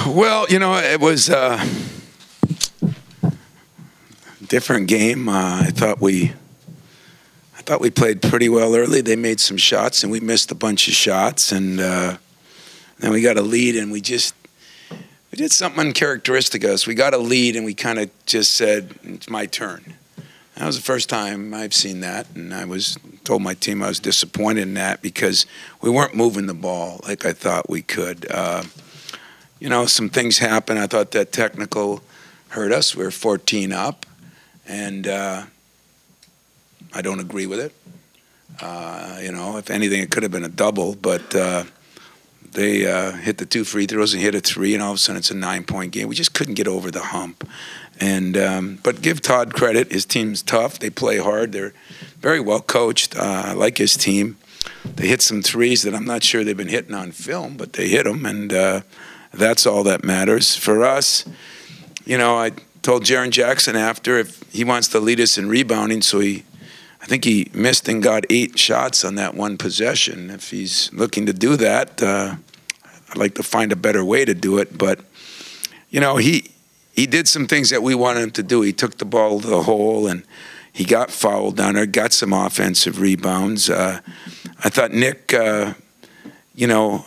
Well, you know, it was a different game. I thought we played pretty well early. They made some shots, and we missed a bunch of shots. And then we got a lead, and we did something uncharacteristic of us. We got a lead, and we kind of just said, "It's my turn." That was the first time I've seen that, and I told my team I was disappointed in that because we weren't moving the ball like I thought we could. You know, some things happened. I thought that technical hurt us. We were 14 up, and I don't agree with it. You know, if anything, it could have been a double, but they hit the 2 free throws and hit a 3, and all of a sudden it's a 9-point game. We just couldn't get over the hump. And but give Todd credit. His team's tough. They play hard. They're very well coached. I like his team. They hit some threes that I'm not sure they've been hitting on film, but they hit them, and that's all that matters. For us, you know, I told Jaren Jackson after if he wants to lead us in rebounding, so I think he missed and got 8 shots on that one possession. If he's looking to do that, I'd like to find a better way to do it. But, you know, he did some things that we wanted him to do. He took the ball to the hole, and he got fouled down there, got some offensive rebounds. I thought Nick, you know,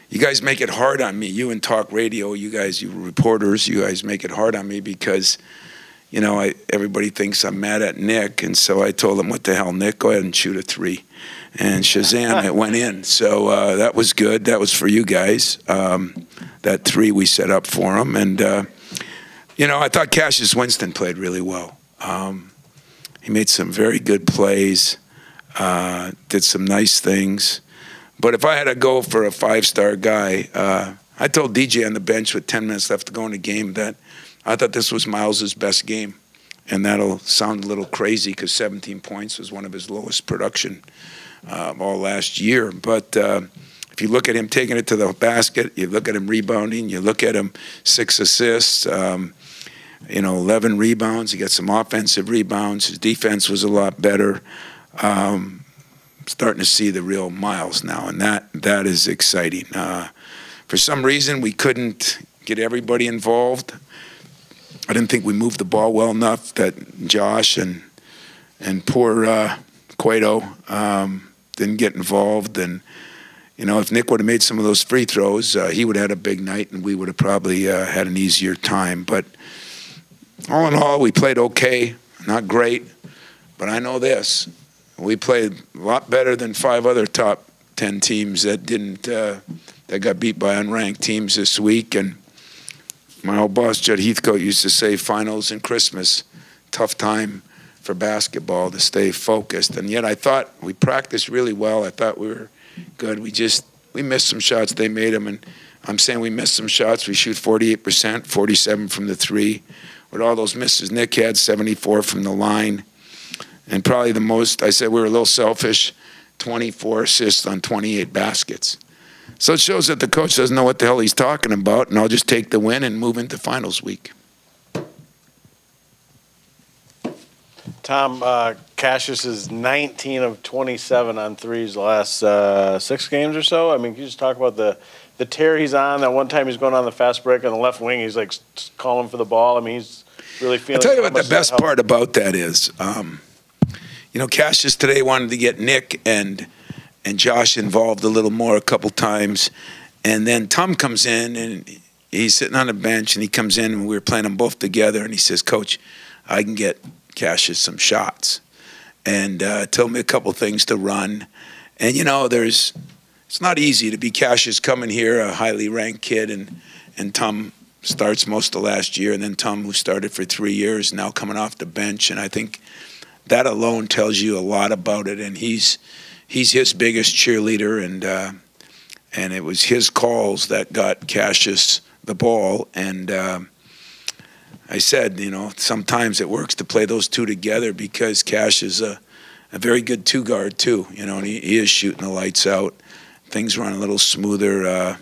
you guys make it hard on me. You and Talk Radio, you reporters, you guys make it hard on me because, you know, everybody thinks I'm mad at Nick. And so I told him, what the hell, Nick, go ahead and shoot a 3. And Shazam, it went in. So that was good. That was for you guys. That 3 we set up for him. And, you know, I thought Cassius Winston played really well. He made some very good plays, did some nice things. But if I had to go for a 5-star guy, I told DJ on the bench with 10 minutes left to go in the game that I thought this was Miles's best game. And that'll sound a little crazy because 17 points was one of his lowest production all last year. But if you look at him taking it to the basket, you look at him rebounding, you look at him 6 assists, you know, 11 rebounds. He got some offensive rebounds. His defense was a lot better. Starting to see the real Miles now, and that is exciting. For some reason, we couldn't get everybody involved. I didn't think we moved the ball well enough that Josh and poor Cueto didn't get involved. And, you know, if Nick would have made some of those free throws, he would have had a big night, and we would have probably had an easier time. But all in all, we played okay, not great, but I know this. We played a lot better than 5 other top 10 teams that that got beat by unranked teams this week. And my old boss, Judd Heathcote, used to say finals and Christmas, tough time for basketball to stay focused. And yet I thought we practiced really well. I thought we were good. We missed some shots. They made them. And I'm saying we missed some shots. We shoot 48%, 47 from the 3. With all those misses, Nick had 74 from the line. And probably the most, I said we were a little selfish, 24 assists on 28 baskets. So it shows that the coach doesn't know what the hell he's talking about, and I'll just take the win and move into finals week. Tom, Cassius is 19 of 27 on threes the last 6 games or so. I mean, can you just talk about the tear he's on? That one time he's going on the fast break on the left wing, he's like calling for the ball. I mean, he's really feeling. I'll tell you what the best part about that is. You know, Cassius today wanted to get Nick and Josh involved a little more a couple times. And then Tom comes in, and he's sitting on the bench, and he comes in, and we were playing them both together, and he says, Coach, I can get Cassius some shots. And told me a couple things to run. And, you know, it's not easy to be Cassius coming here, a highly ranked kid, and Tom starts most of last year, and then Tom, who started for 3 years, now coming off the bench. And I think that alone tells you a lot about it, and he's his biggest cheerleader, and it was his calls that got Cassius the ball. And I said, you know, sometimes it works to play those 2 together because Cash is a very good 2-guard too, you know, and he is shooting the lights out. Things run a little smoother.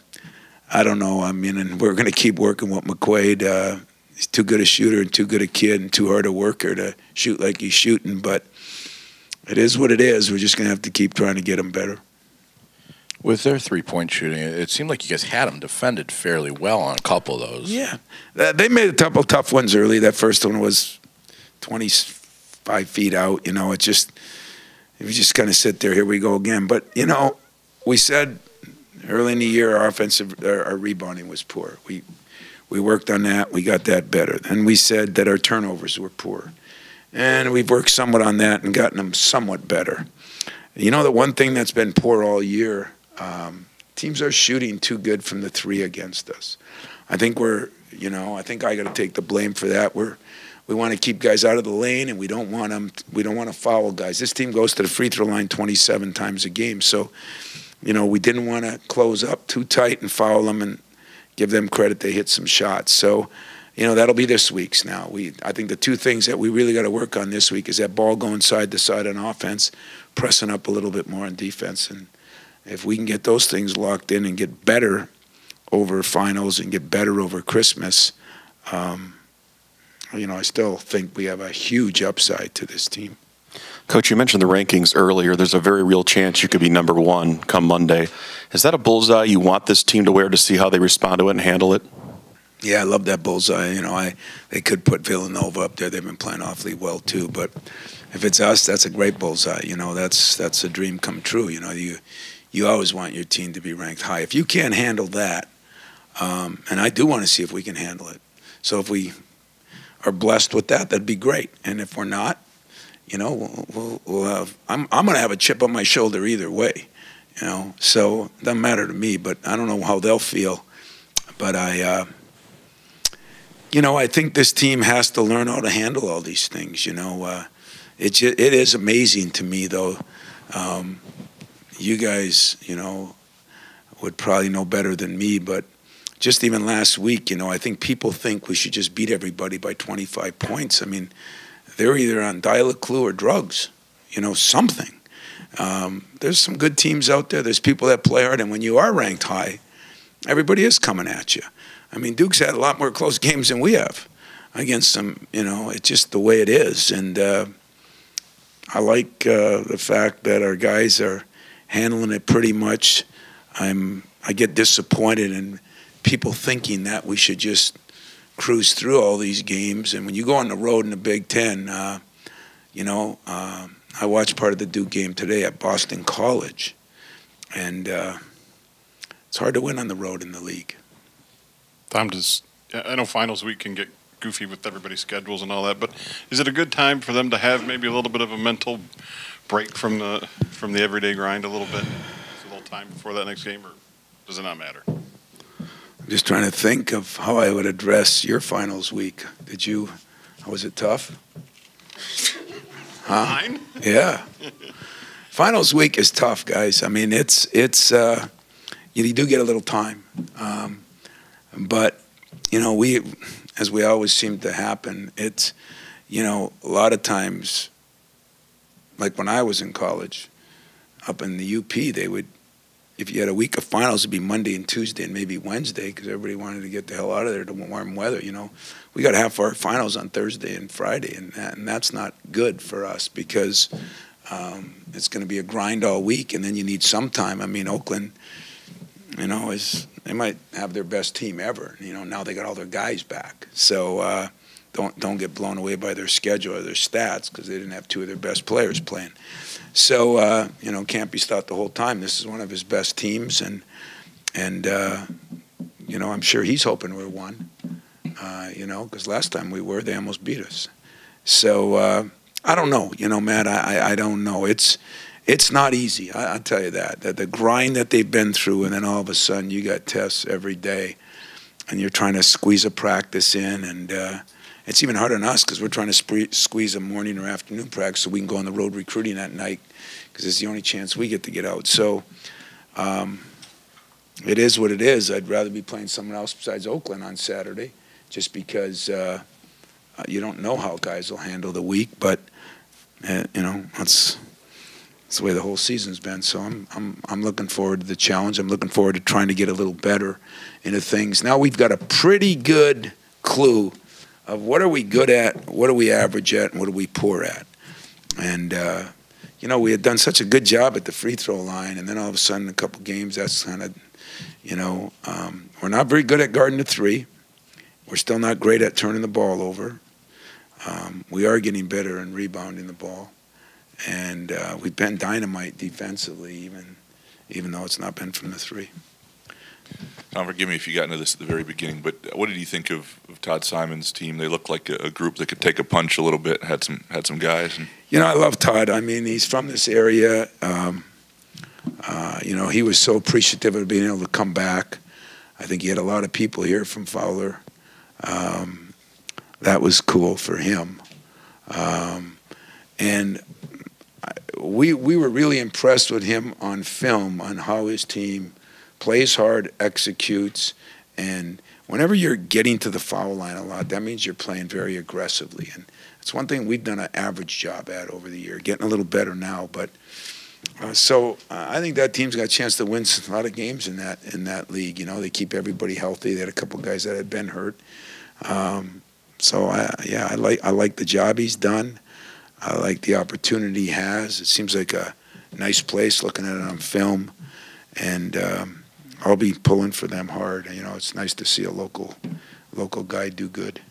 I don't know. I mean, and we're going to keep working with McQuaid. He's too good a shooter and too good a kid and too hard a worker to shoot like he's shooting. But it is what it is. We're just going to have to keep trying to get him better. With their three-point shooting, it seemed like you guys had them defended fairly well on a couple of those. Yeah. They made a couple tough ones early. That first one was 25 feet out. You know, it just – if you just kind of sit there, here we go again. But, you know, we said early in the year our rebounding was poor. We worked on that. We got that better. And we said that our turnovers were poor. And we've worked somewhat on that and gotten them somewhat better. You know, the one thing that's been poor all year, teams are shooting too good from the three against us. I think I think I got to take the blame for that. We want to keep guys out of the lane, and we don't want to foul guys. This team goes to the free throw line 27 times a game. So, you know, we didn't want to close up too tight and foul them and give them credit they hit some shots. So, you know, that'll be this week's now. I think the two things that we really got to work on this week is that ball going side to side on offense, pressing up a little bit more on defense. And if we can get those things locked in and get better over finals and get better over Christmas, you know, I still think we have a huge upside to this team. Coach, you mentioned the rankings earlier. There's a very real chance you could be number one come Monday. Is that a bullseye you want this team to wear to see how they respond to it and handle it? Yeah, I love that bullseye. You know, they could put Villanova up there. They've been playing awfully well too. But if it's us, that's a great bullseye. You know, that's a dream come true. You know, you always want your team to be ranked high. If you can't handle that, and I do want to see if we can handle it. So if we are blessed with that, that'd be great. And if we're not, you know, we'll have. I'm going to have a chip on my shoulder either way. You know, so it doesn't matter to me. But I don't know how they'll feel. But you know, I think this team has to learn how to handle all these things. You know, it is amazing to me, though. You guys, you know, would probably know better than me, but just even last week, you know, I think people think we should just beat everybody by 25 points. I mean, they're either on Dial-A-Clue or drugs, you know, something. There's some good teams out there. There's people that play hard, and when you are ranked high, everybody is coming at you. I mean, Duke's had a lot more close games than we have against them. You know, it's just the way it is. And I like the fact that our guys are handling it pretty much. I get disappointed in people thinking that we should just cruise through all these games. And when you go on the road in the Big Ten, you know, I watched part of the Duke game today at Boston College. And it's hard to win on the road in the league. Tom, I know finals week can get goofy with everybody's schedules and all that, but is it a good time for them to have maybe a little bit of a mental break from the everyday grind a little bit? Is it a little time before that next game, or does it not matter? I'm just trying to think of how I would address your finals week. Was it tough? Huh? Mine? Yeah. Finals week is tough, guys. I mean, it's you do get a little time. But, you know, as we always seem to happen, it's, you know, a lot of times, like when I was in college, up in the UP, they would, if you had a week of finals, it'd be Monday and Tuesday and maybe Wednesday because everybody wanted to get the hell out of there to warm weather, you know. We got half our finals on Thursday and Friday, and that's not good for us because it's going to be a grind all week, and then you need some time. I mean, Oakland, you know, they might have their best team ever. You know, now they got all their guys back. So don't get blown away by their schedule or their stats because they didn't have two of their best players playing. So, you know, Campy's thought the whole time this is one of his best teams. And you know, I'm sure he's hoping we're one, you know, because last time we were, they almost beat us. So I don't know. You know, Matt, I don't know. It's not easy, I'll tell you that. The grind that they've been through, and then all of a sudden you got tests every day, and you're trying to squeeze a practice in, and it's even harder on us because we're trying to squeeze a morning or afternoon practice so we can go on the road recruiting at night because it's the only chance we get to get out. So it is what it is. I'd rather be playing someone else besides Oakland on Saturday just because you don't know how guys will handle the week, but, you know, that's the way the whole season's been. So I'm looking forward to the challenge. I'm looking forward to trying to get a little better into things. Now we've got a pretty good clue of what are we good at, what are we average at, and what are we poor at. And you know, we had done such a good job at the free throw line, and then all of a sudden, a couple games, that's kind of, you know, we're not very good at guarding the three. We're still not great at turning the ball over. We are getting better in rebounding the ball, and we've been dynamite defensively, even though it's not been from the three. Tom, forgive me if you got into this at the very beginning, but what did you think of Todd Simon's team? They looked like a group that could take a punch a little bit. Had some guys. You know, I love Todd. I mean, he's from this area. You know, he was so appreciative of being able to come back. I think he had a lot of people here from Fowler. That was cool for him. And we were really impressed with him on film on how his team plays hard, executes, and whenever you're getting to the foul line a lot, that means you're playing very aggressively. And it's one thing we've done an average job at over the year, getting a little better now. But so I think that team's got a chance to win a lot of games in that league. You know, they keep everybody healthy. They had a couple guys that had been hurt. So I like the job he's done. I like the opportunity he has. It seems like a nice place looking at it on film, and I'll be pulling for them hard. You know, it's nice to see a local guy do good.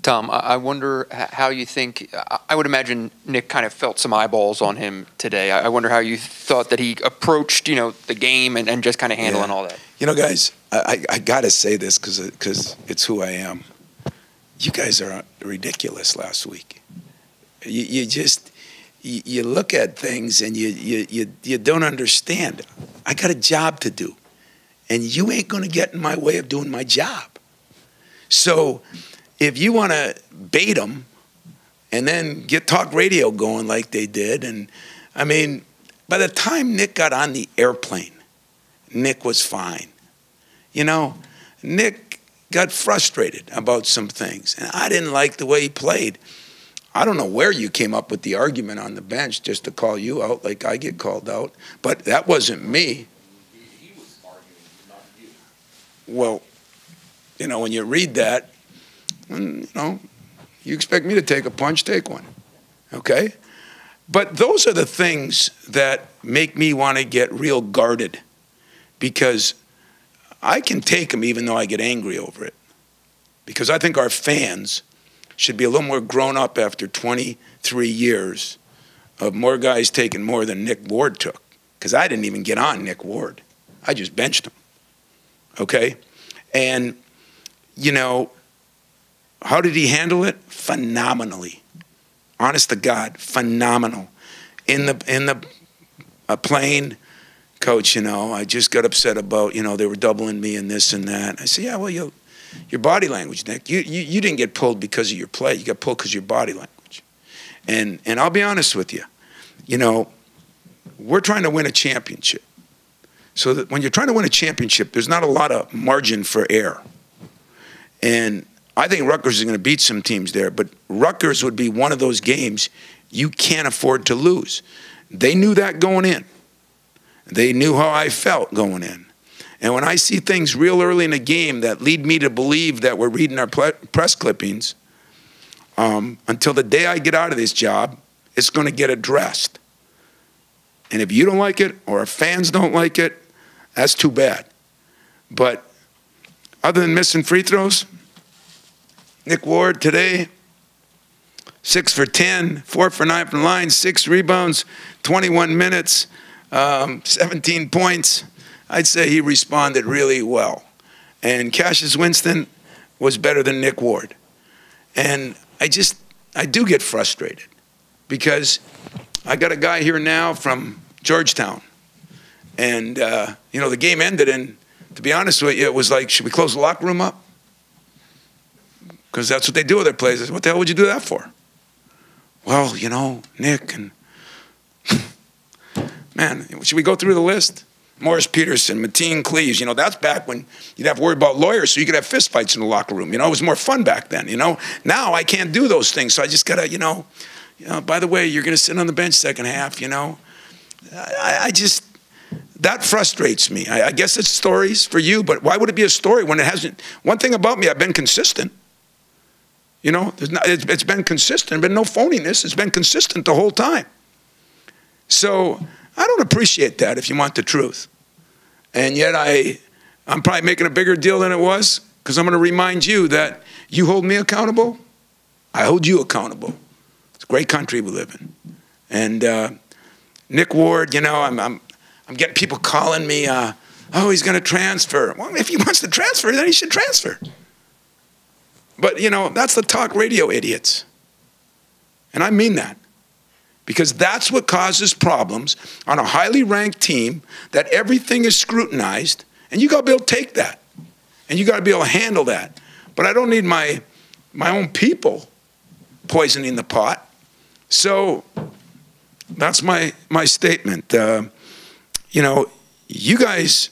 Tom, I wonder how you think. I would imagine Nick kind of felt some eyeballs on him today. I wonder how you thought that he approached, you know, the game and just kind of handling all that. You know, guys, I got to say this because it's who I am. You guys are ridiculous last week. You look at things and you don't understand. I got a job to do, and you ain't going to get in my way of doing my job. So if you want to bait them and then get talk radio going like they did, and I mean, by the time Nick got on the airplane, Nick was fine. You know, Nick got frustrated about some things, and I didn't like the way he played. I don't know where you came up with the argument on the bench just to call you out like I get called out, but that wasn't me. He was arguing, not you. Well, you know, when you read that, you know, you expect me to take a punch, take one, okay? But those are the things that make me want to get real guarded, because I can take them even though I get angry over it, because I think our fans should be a little more grown up after 23 years of more guys taking more than Nick Ward took, because I didn't even get on Nick Ward. I just benched him, okay? And, you know, how did he handle it? Phenomenally. Honest to God, phenomenal. In the plane, coach, you know, I just got upset about, you know, they were doubling me and this and that. I said, yeah, well, your body language, Nick. You didn't get pulled because of your play. You got pulled because of your body language. And I'll be honest with you. You know, we're trying to win a championship. So that when you're trying to win a championship, there's not a lot of margin for error. And I think Rutgers is going to beat some teams there, but Rutgers would be one of those games you can't afford to lose. They knew that going in. They knew how I felt going in. And when I see things real early in a game that lead me to believe that we're reading our press clippings, until the day I get out of this job, it's going to get addressed. And if you don't like it or our fans don't like it, that's too bad. But other than missing free throws, Nick Ward today, 6 for 10, 4 for 9 from the line, 6 rebounds, 21 minutes, 17 points. I'd say he responded really well. And Cassius Winston was better than Nick Ward. And I do get frustrated because I got a guy here now from Georgetown. And, you know, the game ended, and to be honest with you, it was like, should we close the locker room up? Because that's what they do with their players. I said, what the hell would you do that for? Well, you know, Nick, and man, should we go through the list? Morris Peterson, Mateen Cleaves, you know, that's back when you'd have to worry about lawyers so you could have fistfights in the locker room. You know, it was more fun back then, you know. Now I can't do those things, so I just got to, you know, by the way, you're going to sit on the bench second half, you know. I just, that frustrates me. I guess it's stories for you, but why would it be a story when it hasn't? One thing about me, I've been consistent. You know, it's been consistent. Been no phoniness. It's been consistent the whole time. So I don't appreciate that if you want the truth. And yet I'm probably making a bigger deal than it was, because I'm going to remind you that you hold me accountable, I hold you accountable. It's a great country we live in. And Nick Ward, you know, I'm getting people calling me, oh, he's going to transfer. Well, if he wants to transfer, then he should transfer. But, you know, that's the talk radio idiots. And I mean that. Because that's what causes problems on a highly ranked team, that everything is scrutinized, and you got to be able to take that. And you got to be able to handle that. But I don't need my own people poisoning the pot. So that's my statement. You know, you guys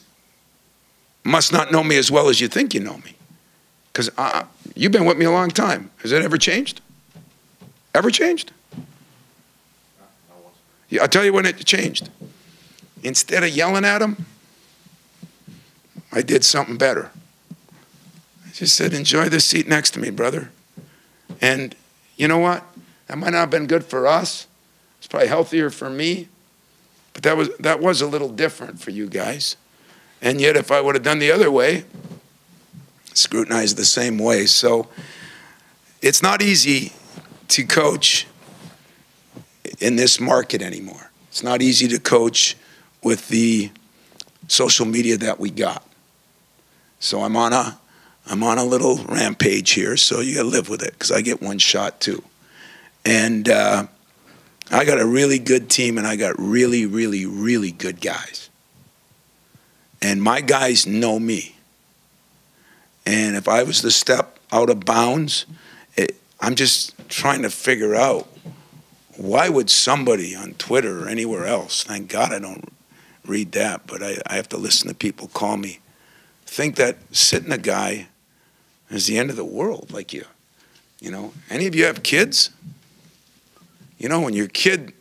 must not know me as well as you think you know me. Because you've been with me a long time. Has it ever changed? Ever changed? Yeah, I'll tell you when it changed. Instead of yelling at him, I did something better. I just said, enjoy the seat next to me, brother. And you know what? That might not have been good for us. It's probably healthier for me. But that was a little different for you guys. And yet if I would have done the other way, scrutinized the same way. So it's not easy to coach in this market anymore. It's not easy to coach with the social media that we got. So I'm on a little rampage here, so you gotta live with it, because I get one shot too. And I got a really good team, and I got really, really, really good guys. And my guys know me. And if I was to step out of bounds, I'm just trying to figure out, why would somebody on Twitter or anywhere else, thank God I don't read that, but I have to listen to people call me, think that sitting a guy is the end of the world, like you know. Any of you have kids? You know, when your kid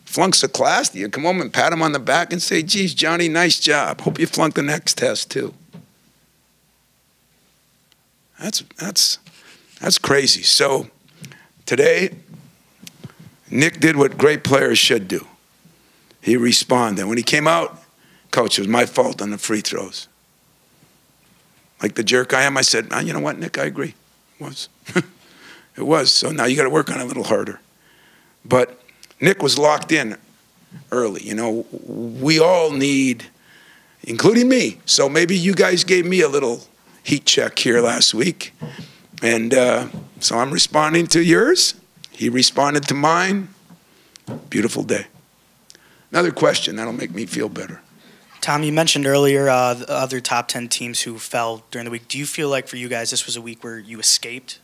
flunks a class, do you come home and pat him on the back and say, geez, Johnny, nice job. Hope you flunk the next test too. That's crazy. So today, Nick did what great players should do. He responded. When he came out, coach, it was my fault on the free throws. Like the jerk I am, I said, you know what, Nick, I agree. It was. It was. So now you got to work on it a little harder. But Nick was locked in early. You know, we all need, including me. So maybe you guys gave me a little heat check here last week. And so I'm responding to yours. He responded to mine. Beautiful day. Another question. That'll make me feel better. Tom, you mentioned earlier the other top 10 teams who fell during the week. Do you feel like for you guys this was a week where you escaped?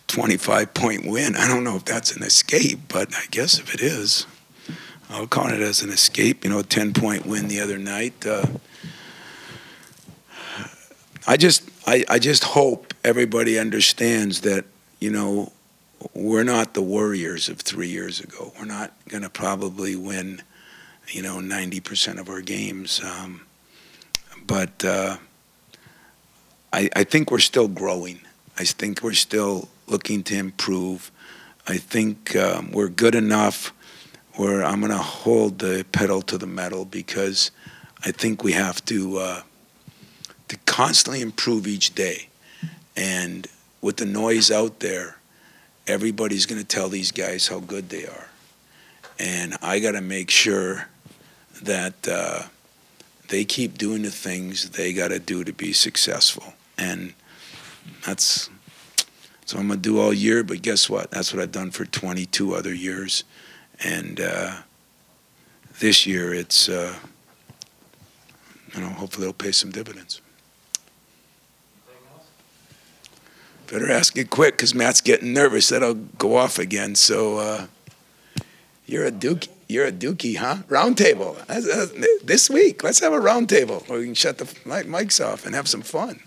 25-point win. I don't know if that's an escape, but I guess if it is, I'll count it as an escape. You know, a 10-point win the other night. I just hope everybody understands that, you know, we're not the Warriors of 3 years ago. We're not going to probably win, you know, 90% of our games. But I think we're still growing. I think we're still looking to improve. I think we're good enough where I'm going to hold the pedal to the metal, because I think we have to constantly improve each day. And with the noise out there, everybody's going to tell these guys how good they are. And I got to make sure that they keep doing the things they got to do to be successful. And that's what I'm going to do all year. But guess what? That's what I've done for 22 other years. And this year, it's, you know, hopefully it'll pay some dividends. Better ask it quick, because Matt's getting nervous that I'll go off again. So you're a dookie, huh? Round table. This week, let's have a round table where we can shut the mics off and have some fun.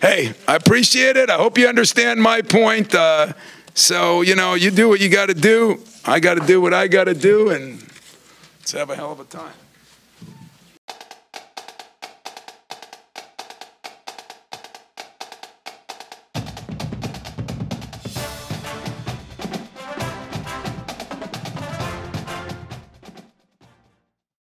Hey, I appreciate it. I hope you understand my point. So, you know, you do what you got to do. I got to do what I got to do, and let's have a hell of a time.